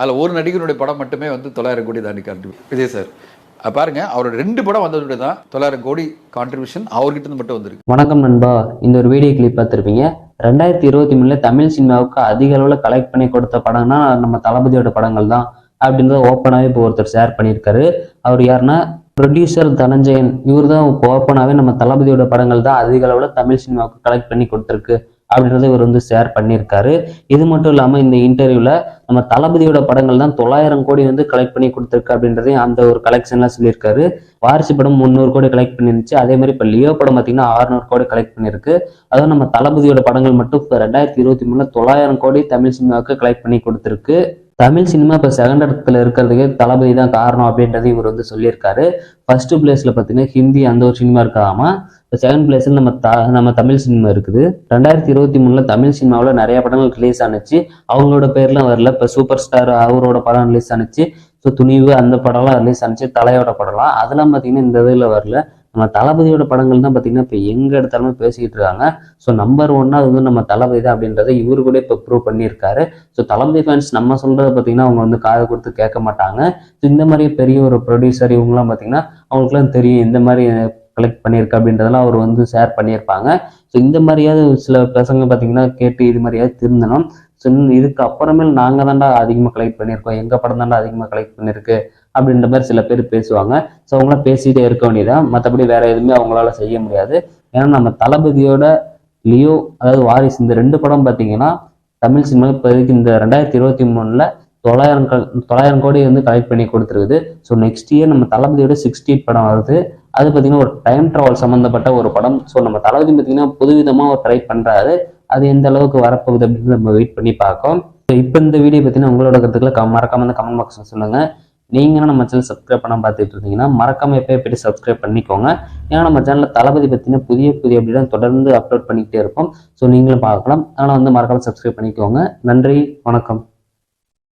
அதில் ஒரு நடிகருடைய படம் மட்டுமே வந்து 900 கோடி தாண்டி கான்ட்ரிபியூட் விஜய் சார். பாருங்க, அவரோட 2 படம் வந்ததுடைய தான் 900 கோடி கான்ட்ரிபியூஷன் அவர்கிட்ட இருந்து மட்டும் வந்திருக்கு. வணக்கம் நண்பா, இந்த ஒரு வீடியோ கிளிப் பார்த்துருப்பீங்க. 2023 தமிழ் சினிமாவுக்கு அதிக அளவில் கலெக்ட் பண்ணி கொடுத்த படம்னா நம்ம தளபதியோட படங்கள் தான் அப்படின்றத ஓப்பனாகவே இப்போ ஒருத்தர் ஷேர் பண்ணியிருக்காரு. அவர் யாருன்னா ப்ரொடியூசர் தனஞ்சயன். இவர் தான் ஓப்பனாகவே நம்ம தளபதியோட படங்கள் தான் அதிக அளவில் தமிழ் சினிமாவுக்கு கலெக்ட் பண்ணி கொடுத்துருக்கு அப்படின்றத இவர் வந்து ஷேர் பண்ணியிருக்காரு. இது மட்டும் இல்லாமல் இந்த இன்டர்வியூல நம்ம தளபதியோட படங்கள் தான் 900 கோடி வந்து கலெக்ட் பண்ணி கொடுத்துருக்கு அப்படின்றதையும் அந்த ஒரு கலெக்ஷன்லாம் சொல்லியிருக்காரு. வாரிசு படம் 300 கோடி கலெக்ட் பண்ணிருந்துச்சு. அதே மாதிரி இப்போ லியோ படம் பார்த்தீங்கன்னா 600 கோடி கலெக்ட் பண்ணியிருக்கு. அதாவது நம்ம தளபதியோட படங்கள் மட்டும் இப்போ 2023 900 கோடி தமிழ் சினிமாவுக்கு கலெக்ட் பண்ணி கொடுத்துருக்கு. தமிழ் சினிமா இப்போ செகண்ட் இடத்துல இருக்கிறதுக்கு தளபதி தான் காரணம் அப்படின்றது இவர் வந்து சொல்லியிருக்காரு. ஃபர்ஸ்ட் பிளேஸ்ல பார்த்தீங்கன்னா ஹிந்தி அந்த ஒரு சினிமா இருக்காம இப்போ செகண்ட் பிளேஸ்ல நம்ம தமிழ் சினிமா இருக்குது. 2023 தமிழ் சினிமாவில் நிறைய படங்கள் ரிலீஸ் ஆனிச்சு. அவங்களோட பேர்லாம் வரல. இப்போ சூப்பர் ஸ்டார் அவரோட படம் ரிலீஸ் ஆனிச்சு. ஸோ துணிவு அந்த படம்லாம் ரிலீஸ் ஆனிச்சு. தலையோட படம்லாம் அதெல்லாம் பார்த்தீங்கன்னா இந்த இதில் வரல. நம்ம தளபதியோட படங்கள் தான் பார்த்தீங்கன்னா இப்போ எங்க எடுத்தாலுமே பேசிக்கிட்டு இருக்காங்க. ஸோ நம்பர் 1 அது வந்து நம்ம தளபதி தான் அப்படின்றத இவரு கூட இப்போ ப்ரூவ் பண்ணியிருக்காரு. ஸோ தளபதி ஃபேன்ஸ் நம்ம சொல்றதை பார்த்தீங்கன்னா அவங்க வந்து காது கொடுத்து கேட்க மாட்டாங்க. ஸோ இந்த மாதிரி பெரிய ஒரு ப்ரொடியூசர் இவங்கெல்லாம் பார்த்தீங்கன்னா அவங்களுக்குலாம் தெரியும் இந்த மாதிரி கலெக்ட் பண்ணியிருக்கு அப்படின்றதெல்லாம் அவர் வந்து ஷேர் பண்ணியிருப்பாங்க. ஸோ இந்த மாதிரியாவது சில பசங்க பார்த்தீங்கன்னா கேட்டு இது மாதிரியாவது திருந்தணும். ஸோ இதுக்கு அப்புறமேல் நாங்கள் தாண்டா அதிகமாக கலெக்ட் பண்ணியிருக்கோம், எங்கள் படம் தாண்டா அதிகமாக கலெக்ட் பண்ணியிருக்கு அப்படின்ற மாதிரி சில பேர் பேசுவாங்க. ஸோ அவங்களாம் பேசிகிட்டே இருக்க வேண்டியதான். மற்றபடி வேற எதுவுமே அவங்களால செய்ய முடியாது. ஏன்னா நம்ம தளபதியோட லியோ அதாவது வாரிசு இந்த 2 படம் பார்த்தீங்கன்னா தமிழ் சினிமா இப்போதைக்கு இந்த 2023 900 கோடி வந்து கலெக்ட் பண்ணி கொடுத்துருக்குது. ஸோ நெக்ஸ்ட் இயர் நம்ம தளபதியோட 68 படம் வருது. அது பார்த்தீங்கன்னா ஒரு டைம் ட்ராவல் சம்மந்தப்பட்ட ஒரு படம். ஸோ நம்ம தளபதி பார்த்தீங்கன்னா புதுவிதமாக ஒரு ட்ரை பண்ணுறாரு. அது எந்த அளவுக்கு வரப்போகுது அப்படின்னு நம்ம வெயிட் பண்ணி பார்க்கோம். இப்போ இந்த வீடியோ பார்த்தீங்கன்னா உங்களோட கருத்துக்களை மறக்காம இந்த கமெண்ட் பாக்ஸில் சொல்லுங்க. நீங்களும் நம்ம சேனல் சப்ஸ்கிரைப் பண்ண பார்த்துட்டு இருந்தீங்கன்னா மறக்காம எப்போ சப்ஸ்கிரைப் பண்ணிக்கோங்க. ஏன்னா நம்ம சேனலில் தளபதி பார்த்தீங்கன்னா புதிய அப்படிலாம் தொடர்ந்து அப்லோட் பண்ணிக்கிட்டே இருப்போம். ஸோ நீங்களும் பார்க்கலாம். அதனால் வந்து மறக்காம சப்ஸ்கிரைப் பண்ணிக்கோங்க. நன்றி, வணக்கம்.